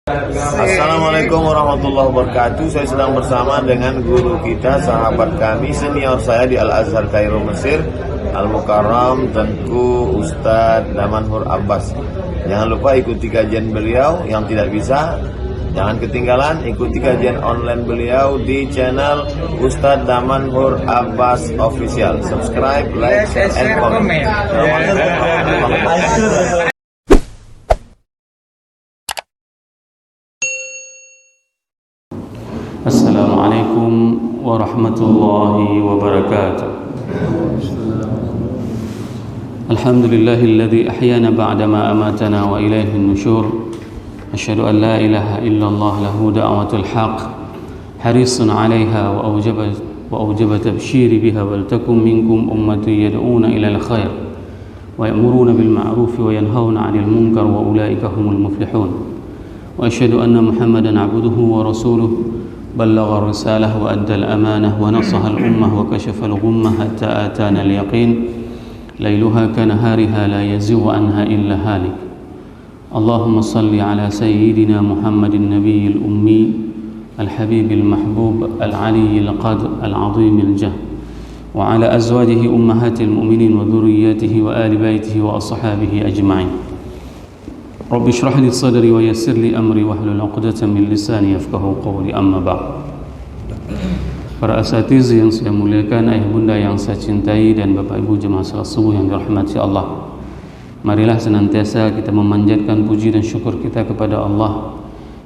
Assalamualaikum warahmatullahi wabarakatuh. Saya sedang bersama dengan guru kita, sahabat kami, senior saya di Al-Azhar Kairo Mesir, Al-Mukarram Tengku Ustadz Damanhur Abbas. Jangan lupa ikuti kajian beliau. Yang tidak bisa, jangan ketinggalan ikuti kajian online beliau di channel Ustadz Damanhur Abbas Official. Subscribe, like, share, and comment. Assalamualaikum warahmatullahi wabarakatuh. Alhamdulillahilladzi ahyana ba'dama amatana wa ilaihi nusyur. Asyhadu an la ilaha illallah lahu da'watul haqq harisun 'alaiha wa awjaba tabshiri biha wal takum minkum ummatun yad'una ilal khair wa ya'muruna bil ma'ruf wa yanhauna 'anil munkar wa ulaika humul muflihun. Wa asyhadu anna Muhammadan 'abduhu wa rasuluhu بلغ الرسالة وأدى الأمانة ونصح الأمة وكشف الغمة حتى آتانا اليقين ليلها كنهارها لا يزيغ عنها إلا هالك. اللهم صل على سيدنا محمد النبي الأمي الحبيب المحبوب العلي القدر العظيم الجاه وعلى أزواجه أمهات المؤمنين وذرياته وآل بيته وأصحابه أجمعين. Rabbi shrah li sadri wa yassir li amri wahlul 'uqdatam min lisani yafqahu qawli, amma ba'd. Para asatiz yang saya muliakan, ayah bunda yang saya cintai, dan bapak ibu jemaah salat subuh yang dirahmati Allah, marilah senantiasa kita memanjatkan puji dan syukur kita kepada Allah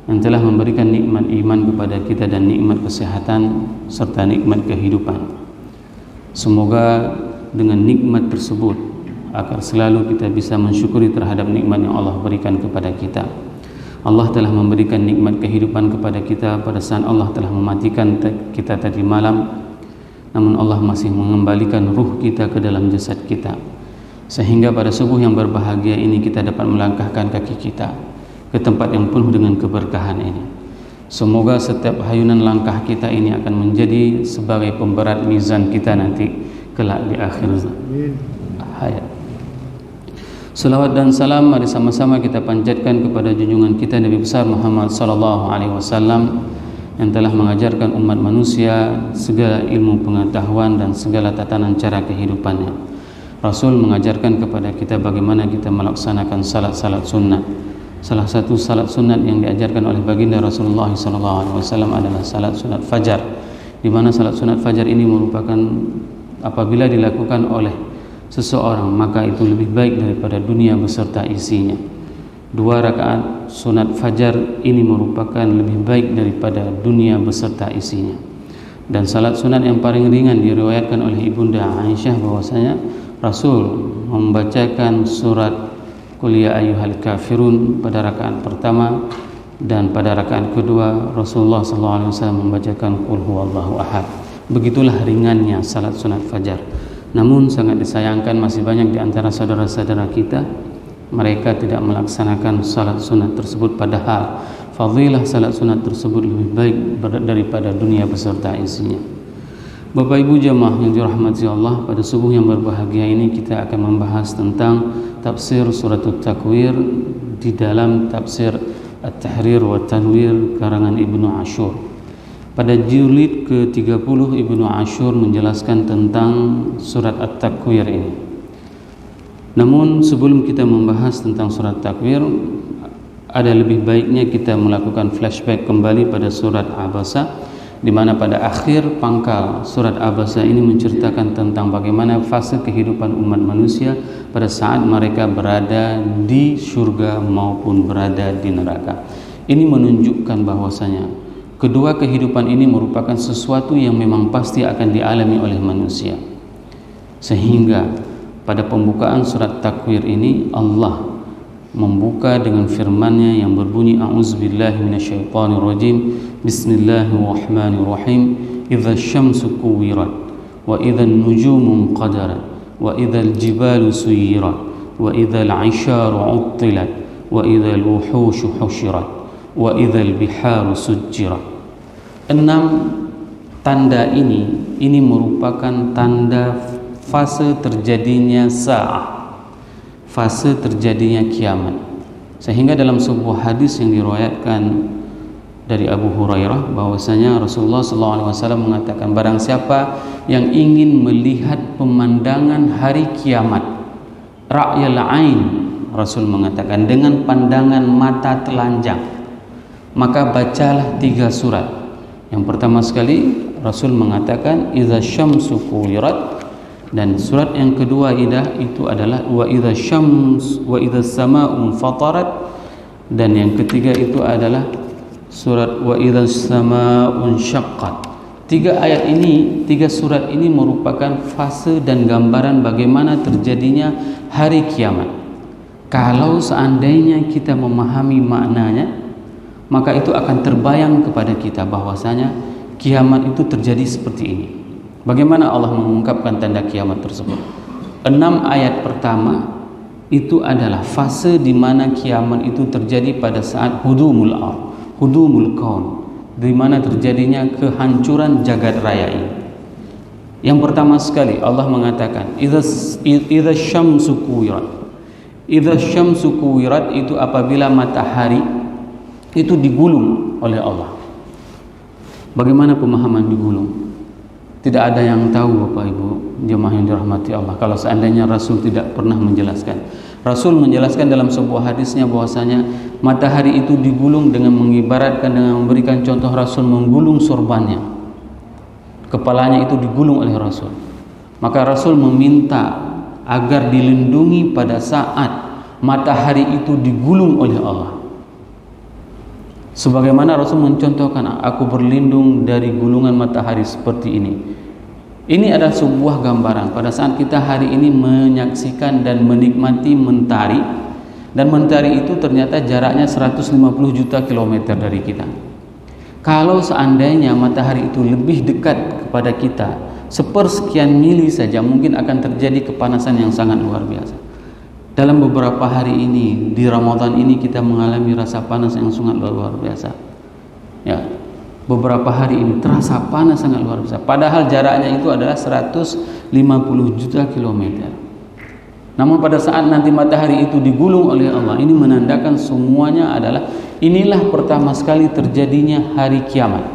yang telah memberikan nikmat iman kepada kita dan nikmat kesehatan serta nikmat kehidupan. Semoga dengan nikmat tersebut agar selalu kita bisa mensyukuri terhadap nikmat yang Allah berikan kepada kita. Allah telah memberikan nikmat kehidupan kepada kita pada saat Allah telah mematikan kita tadi malam, namun Allah masih mengembalikan ruh kita ke dalam jasad kita, sehingga pada subuh yang berbahagia ini kita dapat melangkahkan kaki kita ke tempat yang penuh dengan keberkahan ini. Semoga setiap hayunan langkah kita ini akan menjadi sebagai pemberat mizan kita nanti kelak di akhir hayat. Salawat dan salam mari sama-sama kita panjatkan kepada junjungan kita Nabi besar Muhammad sallallahu alaihi wasallam yang telah mengajarkan umat manusia segala ilmu pengetahuan dan segala tatanan cara kehidupannya. Rasul mengajarkan kepada kita bagaimana kita melaksanakan salat sunnah. Salah satu salat sunat yang diajarkan oleh baginda Rasulullah sallallahu alaihi wasallam adalah salat sunat fajar, di mana salat sunat fajar ini merupakan apabila dilakukan oleh seseorang maka itu lebih baik daripada dunia beserta isinya. 2 rakaat sunat fajar ini merupakan lebih baik daripada dunia beserta isinya. Dan salat sunat yang paling ringan diriwayatkan oleh ibunda Aisyah bahwasanya Rasul membacakan surat Qul ya ayyuhal kafirun pada rakaat pertama, dan pada rakaat kedua Rasulullah SAW membacakan Qul huwallahu ahad. Begitulah ringannya salat sunat fajar. Namun sangat disayangkan masih banyak di antara saudara-saudara kita mereka tidak melaksanakan salat sunat tersebut, padahal fadilah salat sunat tersebut lebih baik daripada dunia beserta isinya. Bapak ibu jemaah yang dirahmati Allah, pada subuh yang berbahagia ini kita akan membahas tentang tafsir surat At-Takwir di dalam tafsir At-Tahrir wa Tanwir karangan Ibnu Ashur. Pada jilid ke-30 Ibnu Ashur menjelaskan tentang surat At-Takwir ini. Namun sebelum kita membahas tentang surat Takwir, ada lebih baiknya kita melakukan flashback kembali pada surat Abasa, di mana pada akhir pangkal surat Abasa ini menceritakan tentang bagaimana fase kehidupan umat manusia pada saat mereka berada di surga maupun berada di neraka. Ini menunjukkan bahwasanya kedua kehidupan ini merupakan sesuatu yang memang pasti akan dialami oleh manusia. Sehingga pada pembukaan surat Takwir ini Allah membuka dengan firman-Nya yang berbunyi a'udzubillahi minasyaitonirrajim, bismillahirrahmanirrahim, idza syamsu kuwirat wa idza nujumu qadarat wa idza jibalu suyirat wa idza isyaru uttilat wa idza wuhushu husyirat wa idza biharu sujjirat. 6 tanda ini merupakan tanda fase terjadinya sa'ah, fase terjadinya kiamat. Sehingga dalam sebuah hadis yang diriwayatkan dari Abu Hurairah bahwasanya Rasulullah SAW mengatakan, barang siapa yang ingin melihat pemandangan hari kiamat, ra'yal ain, Rasul mengatakan, dengan pandangan mata telanjang, maka bacalah 3 surat. Yang pertama sekali Rasul mengatakan idza syamsu kuwirat, dan surat yang kedua itu adalah wa idza syams wa idza samaa'u fatarat, dan yang ketiga itu adalah surat wa idza samaa'u syaqqat. 3 surat ini merupakan fase dan gambaran bagaimana terjadinya hari kiamat. Kalau seandainya kita memahami maknanya, maka itu akan terbayang kepada kita bahwasanya kiamat itu terjadi seperti ini. Bagaimana Allah mengungkapkan tanda kiamat tersebut? 6 ayat pertama itu adalah fase di mana kiamat itu terjadi pada saat hudumul kaun, di mana terjadinya kehancuran jagat raya ini. Yang pertama sekali Allah mengatakan idza syamsu kuwirat. Idza syamsu kuwirat itu apabila matahari itu digulung oleh Allah. Bagaimana pemahaman digulung? Tidak ada yang tahu, Bapak Ibu jemaah yang dirahmati Allah, kalau seandainya Rasul tidak pernah menjelaskan. Rasul menjelaskan dalam sebuah hadisnya bahwasanya matahari itu digulung dengan mengibaratkan, dengan memberikan contoh Rasul menggulung sorbannya. Kepalanya itu digulung oleh Rasul. Maka Rasul meminta agar dilindungi pada saat matahari itu digulung oleh Allah. Sebagaimana Rasul mencontohkan, aku berlindung dari gulungan matahari seperti ini. Ini adalah sebuah gambaran pada saat kita hari ini menyaksikan dan menikmati mentari, dan mentari itu ternyata jaraknya 150 juta kilometer dari kita. Kalau seandainya matahari itu lebih dekat kepada kita, sepersekian mili saja, mungkin akan terjadi kepanasan yang sangat luar biasa. Dalam beberapa hari ini, di Ramadan ini, kita mengalami rasa panas yang sangat luar biasa. Ya, beberapa hari ini terasa panas sangat luar biasa. Padahal jaraknya itu adalah 150 juta kilometer. Namun pada saat nanti matahari itu digulung oleh Allah, ini menandakan semuanya adalah inilah pertama sekali terjadinya hari kiamat.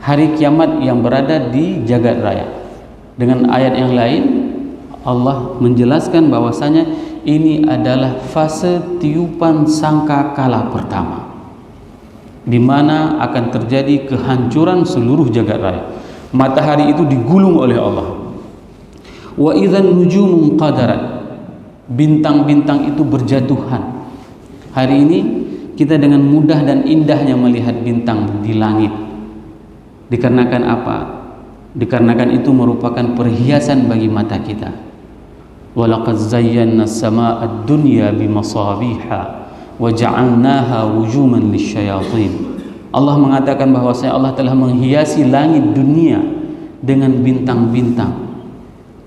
Hari kiamat yang berada di jagat raya. Dengan ayat yang lain, Allah menjelaskan bahwasanya ini adalah fase tiupan sangkakala pertama, di mana akan terjadi kehancuran seluruh jagat raya. Matahari itu digulung oleh Allah. Wa idzan nujumun qadarat, bintang-bintang itu berjatuhan. Hari ini kita dengan mudah dan indahnya melihat bintang di langit. Dikarenakan apa? Dikarenakan itu merupakan perhiasan bagi mata kita. Walaqad zayyana as-samaa'a ad-dunya bimasabiha wa ja'alnaha wujuman lisyayatin. Allah mengatakan bahwasanya Allah telah menghiasi langit dunia dengan bintang-bintang.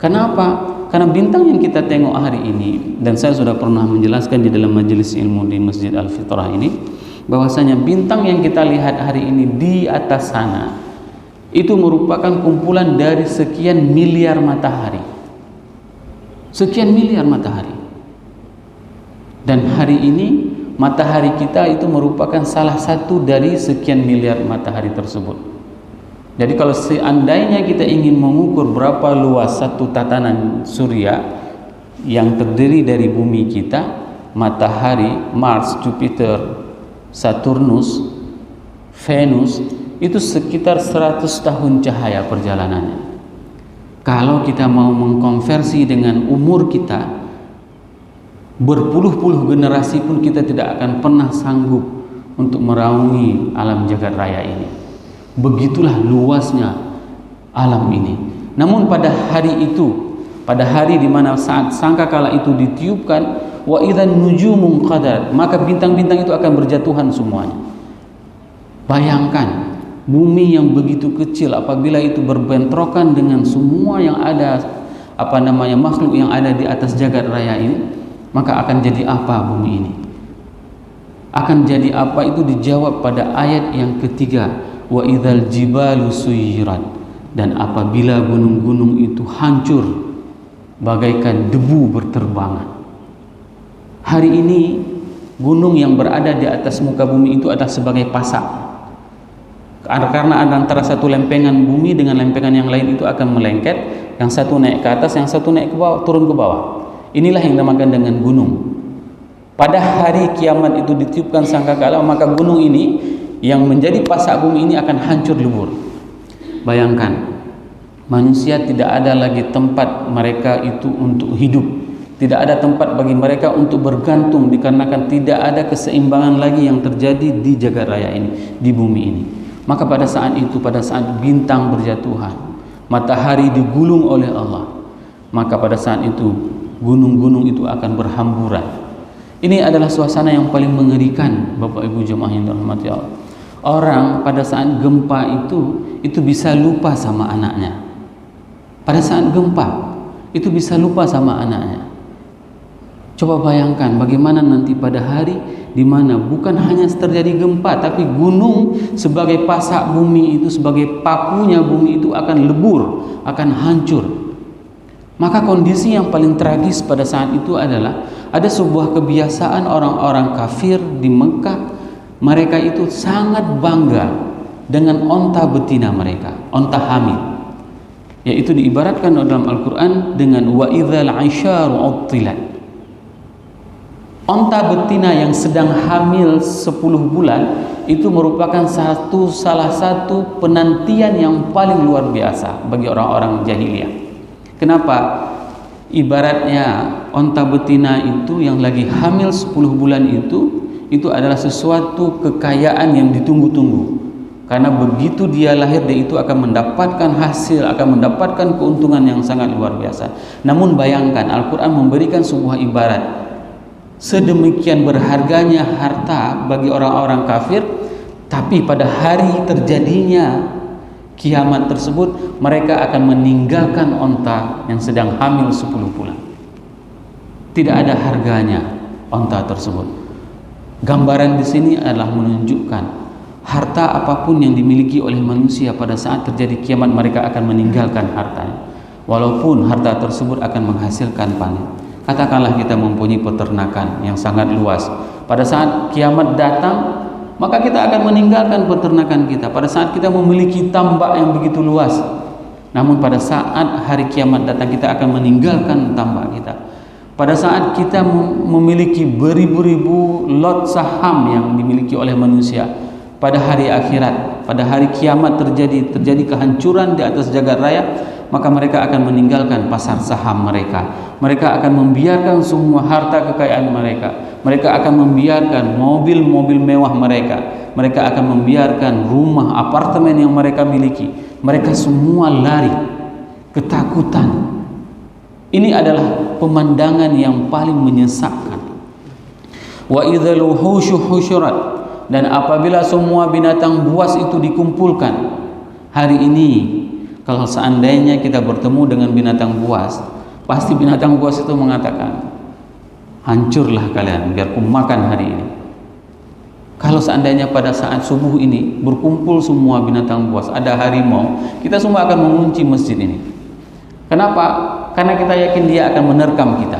Kenapa? Karena bintang yang kita tengok hari ini, dan saya sudah pernah menjelaskan di dalam majelis ilmu di Masjid Al-Fitrah ini, bahwasanya bintang yang kita lihat hari ini di atas sana itu merupakan kumpulan dari sekian miliar matahari. Sekian miliar matahari. Dan hari ini matahari kita itu merupakan salah satu dari sekian miliar matahari tersebut. Jadi kalau seandainya kita ingin mengukur berapa luas satu tatanan surya yang terdiri dari bumi kita, matahari, Mars, Jupiter, Saturnus, Venus, itu sekitar 100 tahun cahaya perjalanannya. Kalau kita mau mengkonversi dengan umur kita, berpuluh-puluh generasi pun kita tidak akan pernah sanggup untuk meraungi alam jagat raya ini. Begitulah luasnya alam ini. Namun pada hari itu, pada hari di mana saat sangkakala itu ditiupkan, wa idzan nujumun qadarat, maka bintang-bintang itu akan berjatuhan semuanya. Bayangkan bumi yang begitu kecil apabila itu berbentrokan dengan semua yang ada, makhluk yang ada di atas jagat raya ini, maka akan jadi apa bumi ini? Akan jadi apa itu dijawab pada ayat yang ketiga, wa idzal jibalu suyirat, dan apabila gunung-gunung itu hancur bagaikan debu berterbangan. Hari ini gunung yang berada di atas muka bumi itu adalah sebagai pasak. Karena antara satu lempengan bumi dengan lempengan yang lain itu akan melengket, yang satu naik ke atas, yang satu naik ke bawah, turun ke bawah. Inilah yang dinamakan dengan gunung. Pada hari kiamat itu ditiupkan sangkakala, maka gunung ini yang menjadi pasak bumi ini akan hancur lebur. Bayangkan, manusia tidak ada lagi tempat mereka itu untuk hidup. Tidak ada tempat bagi mereka untuk bergantung, dikarenakan tidak ada keseimbangan lagi yang terjadi di jagat raya ini, di bumi ini. Maka pada saat itu, pada saat bintang berjatuhan, matahari digulung oleh Allah, maka pada saat itu gunung-gunung itu akan berhamburan. Ini adalah suasana yang paling mengerikan, Bapak Ibu jemaah yang dirahmati Allah. Orang pada saat gempa itu bisa lupa sama anaknya. Pada saat gempa itu bisa lupa sama anaknya. Coba bayangkan bagaimana nanti pada hari di mana bukan hanya terjadi gempa, tapi gunung sebagai pasak bumi itu, sebagai pakunya bumi itu akan lebur, akan hancur. Maka kondisi yang paling tragis pada saat itu adalah ada sebuah kebiasaan orang-orang kafir di Mekah. Mereka itu sangat bangga dengan onta betina mereka, onta hamil. Yaitu diibaratkan dalam Al-Quran dengan wa idzal 'isyaru 'uttilat. Onta betina yang sedang hamil 10 bulan itu merupakan salah satu penantian yang paling luar biasa bagi orang-orang jahiliyah. Kenapa? Ibaratnya onta betina itu yang lagi hamil 10 bulan itu adalah sesuatu kekayaan yang ditunggu-tunggu. Karena begitu dia lahir, dia itu akan mendapatkan hasil, akan mendapatkan keuntungan yang sangat luar biasa. Namun bayangkan, Al-Quran memberikan sebuah ibarat. Sedemikian berharganya harta bagi orang-orang kafir, tapi pada hari terjadinya kiamat tersebut, mereka akan meninggalkan onta yang sedang hamil 10 bulan. Tidak ada harganya onta tersebut. Gambaran di sini adalah menunjukkan harta apapun yang dimiliki oleh manusia pada saat terjadi kiamat, mereka akan meninggalkan hartanya. Walaupun harta tersebut akan menghasilkan panen. Katakanlah kita mempunyai peternakan yang sangat luas. Pada saat kiamat datang, maka kita akan meninggalkan peternakan kita. Pada saat kita memiliki tambak yang begitu luas, namun pada saat hari kiamat datang, kita akan meninggalkan tambak kita. Pada saat kita memiliki beribu-ribu lot saham yang dimiliki oleh manusia, pada hari akhirat, pada hari kiamat terjadi kehancuran di atas jagat raya, maka mereka akan meninggalkan pasar saham mereka. Mereka akan membiarkan semua harta kekayaan mereka. Mereka akan membiarkan mobil-mobil mewah mereka. Mereka akan membiarkan rumah, apartemen yang mereka miliki. Mereka semua lari, ketakutan. Ini adalah pemandangan yang paling menyesakkan. Wa idzal wuhushu husyirat, dan apabila semua binatang buas itu dikumpulkan. Hari ini kalau seandainya kita bertemu dengan binatang buas, pasti binatang buas itu mengatakan, hancurlah kalian biar ku makan hari ini. Kalau seandainya pada saat subuh ini berkumpul semua binatang buas, ada harimau, kita semua akan mengunci masjid ini. Kenapa? Karena kita yakin dia akan menerkam kita.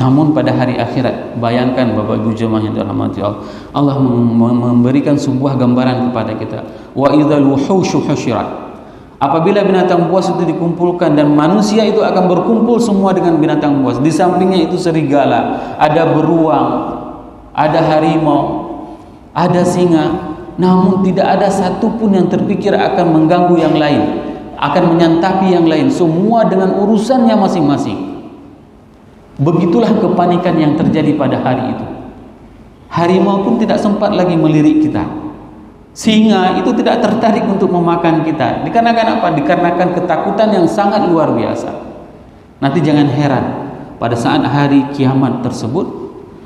Namun pada hari akhirat, bayangkan Bapak Ibu jemaah yang dirahmati Allah, Allah memberikan sebuah gambaran kepada kita. Wa idzal wuhushu husyirat. Apabila binatang buas itu dikumpulkan, dan manusia itu akan berkumpul semua dengan binatang buas. Di sampingnya itu serigala, ada beruang, ada harimau, ada singa. Namun tidak ada satupun yang terpikir akan mengganggu yang lain, akan menyantapi yang lain. Semua dengan urusannya masing-masing. Begitulah kepanikan yang terjadi pada hari itu. Harimau pun tidak sempat lagi melirik kita. Singa itu tidak tertarik untuk memakan kita. Dikarenakan apa? Dikarenakan ketakutan yang sangat luar biasa. Nanti jangan heran, pada saat hari kiamat tersebut,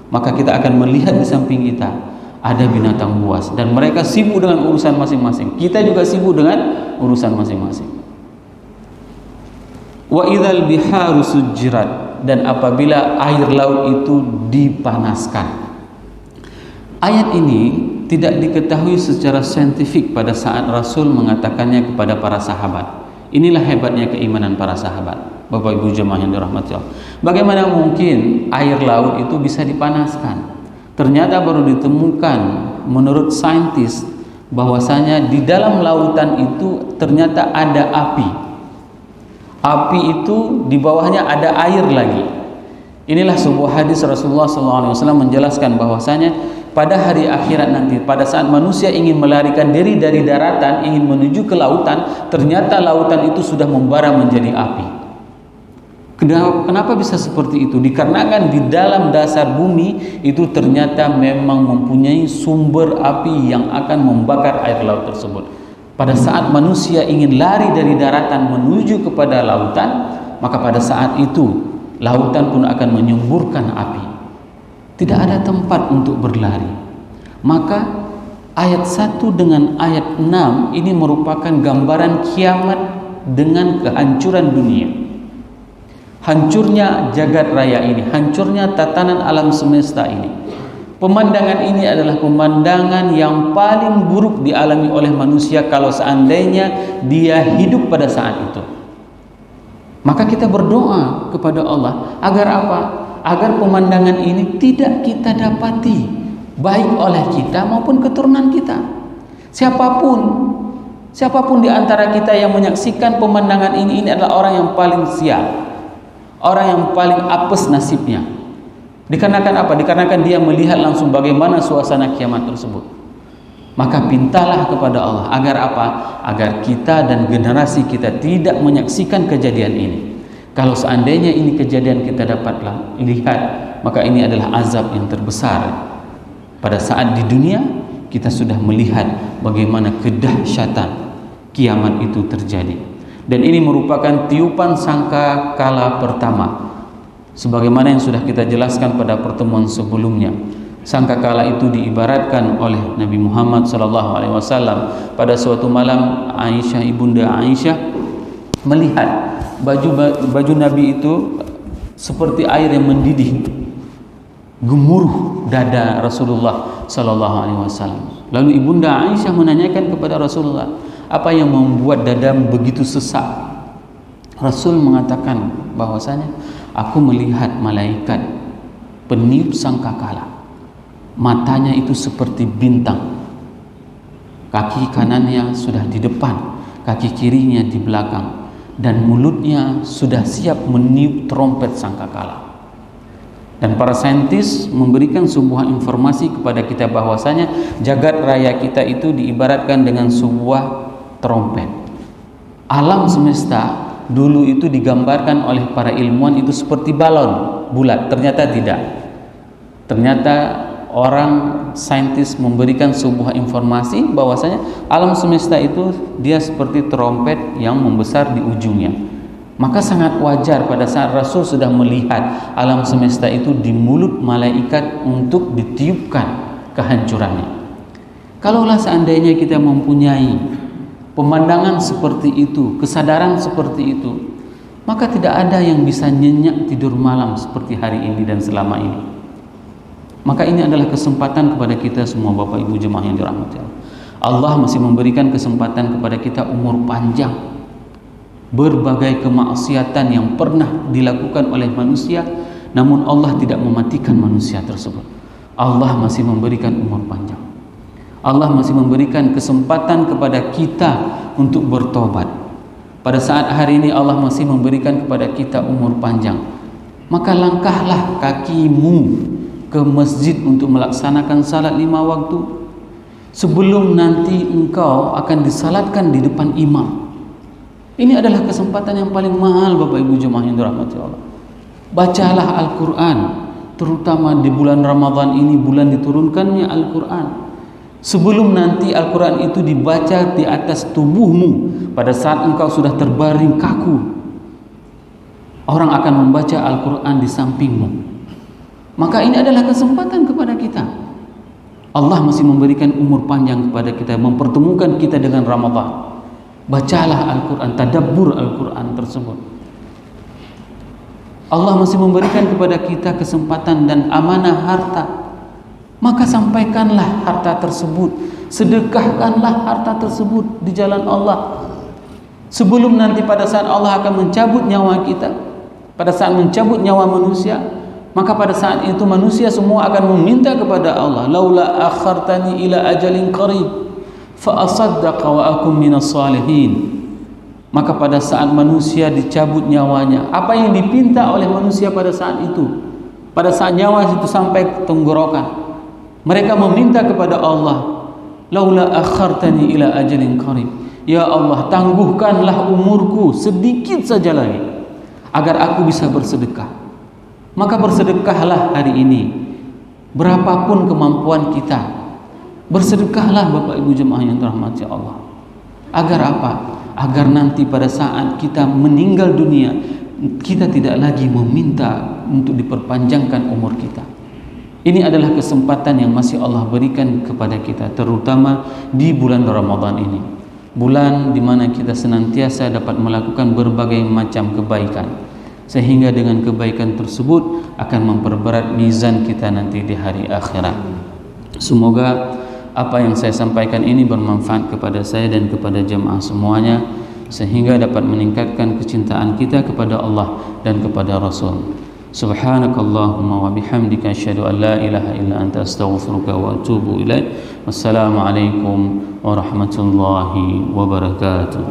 maka kita akan melihat di samping kita ada binatang buas, dan mereka sibuk dengan urusan masing-masing. Kita juga sibuk dengan urusan masing-masing. Wa idzal biharu sujjirat, dan apabila air laut itu dipanaskan. Ayat ini tidak diketahui secara saintifik pada saat Rasul mengatakannya kepada para sahabat. Inilah hebatnya keimanan para sahabat. Bapak Ibu jemaah yang dirahmati Allah. Bagaimana mungkin air laut itu bisa dipanaskan? Ternyata baru ditemukan menurut saintis bahwasanya di dalam lautan itu ternyata ada api. Api itu di bawahnya ada air lagi. Inilah sebuah hadis Rasulullah SAW menjelaskan bahwasanya pada hari akhirat nanti, pada saat manusia ingin melarikan diri dari daratan, ingin menuju ke lautan, ternyata lautan itu sudah membara menjadi api. Kenapa bisa seperti itu? Dikarenakan di dalam dasar bumi itu ternyata memang mempunyai sumber api yang akan membakar air laut tersebut. Pada saat manusia ingin lari dari daratan menuju kepada lautan, maka pada saat itu lautan pun akan menyemburkan api. Tidak ada tempat untuk berlari. Maka ayat 1 dengan ayat 6 ini merupakan gambaran kiamat dengan kehancuran dunia. Hancurnya jagat raya ini, hancurnya tatanan alam semesta ini. Pemandangan ini adalah pemandangan yang paling buruk dialami oleh manusia kalau seandainya dia hidup pada saat itu. Maka kita berdoa kepada Allah agar apa? Agar pemandangan ini tidak kita dapati, baik oleh kita maupun keturunan kita. Siapapun di antara kita yang menyaksikan pemandangan ini adalah orang yang paling sial. Orang yang paling apes nasibnya. Dikarenakan apa? Dikarenakan dia melihat langsung bagaimana suasana kiamat tersebut. Maka pintalah kepada Allah agar apa? Agar kita dan generasi kita tidak menyaksikan kejadian ini. Kalau seandainya ini kejadian kita dapatlah lihat, maka ini adalah azab yang terbesar. Pada saat di dunia kita sudah melihat bagaimana kedahsyatan kiamat itu terjadi. Dan ini merupakan tiupan sangka kala pertama. Sebagaimana yang sudah kita jelaskan pada pertemuan sebelumnya. Sangka kala itu diibaratkan oleh Nabi Muhammad SAW pada suatu malam. Ibunda Aisyah melihat baju Nabi itu seperti air yang mendidih, gemuruh dada Rasulullah SAW. Lalu Ibunda Aisyah menanyakan kepada Rasulullah, apa yang membuat dadamu begitu sesak? Rasul mengatakan bahwasanya aku melihat malaikat peniup sangkakala. Matanya itu seperti bintang. Kaki kanannya sudah di depan, kaki kirinya di belakang, dan mulutnya sudah siap meniup trompet sangkakala. Dan para saintis memberikan sebuah informasi kepada kita bahwasanya jagat raya kita itu diibaratkan dengan sebuah trompet. Alam semesta dulu itu digambarkan oleh para ilmuwan itu seperti balon bulat. Ternyata tidak. Ternyata orang saintis memberikan sebuah informasi bahwasanya alam semesta itu dia seperti trompet yang membesar di ujungnya. Maka sangat wajar pada saat Rasul sudah melihat alam semesta itu di mulut malaikat untuk ditiupkan kehancurannya. Kalaulah seandainya kita mempunyai pemandangan seperti itu, kesadaran seperti itu, maka tidak ada yang bisa nyenyak tidur malam seperti hari ini dan selama ini. Maka ini adalah kesempatan kepada kita semua Bapak Ibu jemaah yang dirahmati Allah. Allah masih memberikan kesempatan kepada kita umur panjang. Berbagai kemaksiatan yang pernah dilakukan oleh manusia, namun Allah tidak mematikan manusia tersebut. Allah masih memberikan umur panjang. Allah masih memberikan kesempatan kepada kita untuk bertobat. Pada saat hari ini Allah masih memberikan kepada kita umur panjang. Maka langkahlah kakimu ke masjid untuk melaksanakan salat 5 waktu sebelum nanti engkau akan disalatkan di depan imam. Ini adalah kesempatan yang paling mahal Bapak Ibu jemaah yang dirahmati Allah. Bacalah Al-Quran, terutama di bulan Ramadan ini, bulan diturunkannya Al-Quran. Sebelum nanti Al-Quran itu dibaca di atas tubuhmu, pada saat engkau sudah terbaring kaku, orang akan membaca Al-Quran di sampingmu. Maka ini adalah kesempatan kepada kita. Allah masih memberikan umur panjang kepada kita, mempertemukan kita dengan Ramadan. Bacalah Al-Quran, tadabbur Al-Quran tersebut. Allah masih memberikan kepada kita kesempatan dan amanah harta. Maka sampaikanlah harta tersebut, sedekahkanlah harta tersebut di jalan Allah. Sebelum nanti pada saat Allah akan mencabut nyawa kita, pada saat mencabut nyawa manusia, maka pada saat itu manusia semua akan meminta kepada Allah, laula akhartani ila ajalin qarib fa asaddaqa wa akum minas salihin. Maka pada saat manusia dicabut nyawanya, apa yang dipinta oleh manusia pada saat itu, pada saat nyawa itu sampai tenggorokan, mereka meminta kepada Allah, laula akhartani ila ajalin qarib, ya Allah, tangguhkanlah umurku sedikit saja lagi agar aku bisa bersedekah. Maka bersedekahlah hari ini, berapapun kemampuan kita, bersedekahlah Bapak Ibu jemaah yang dirahmati Allah. Agar apa? Agar nanti pada saat kita meninggal dunia, kita tidak lagi meminta untuk diperpanjangkan umur kita. Ini adalah kesempatan yang masih Allah berikan kepada kita, terutama di bulan Ramadan ini, bulan di mana kita senantiasa dapat melakukan berbagai macam kebaikan, sehingga dengan kebaikan tersebut akan memperberat mizan kita nanti di hari akhirat. Semoga apa yang saya sampaikan ini bermanfaat kepada saya dan kepada jemaah semuanya, sehingga dapat meningkatkan kecintaan kita kepada Allah dan kepada Rasul. Subhanakallahumma wa bihamdika asyhadu an la ilaha illa anta astaghfiruka wa atubu ilaik. Wassalamualaikum warahmatullahi wabarakatuh.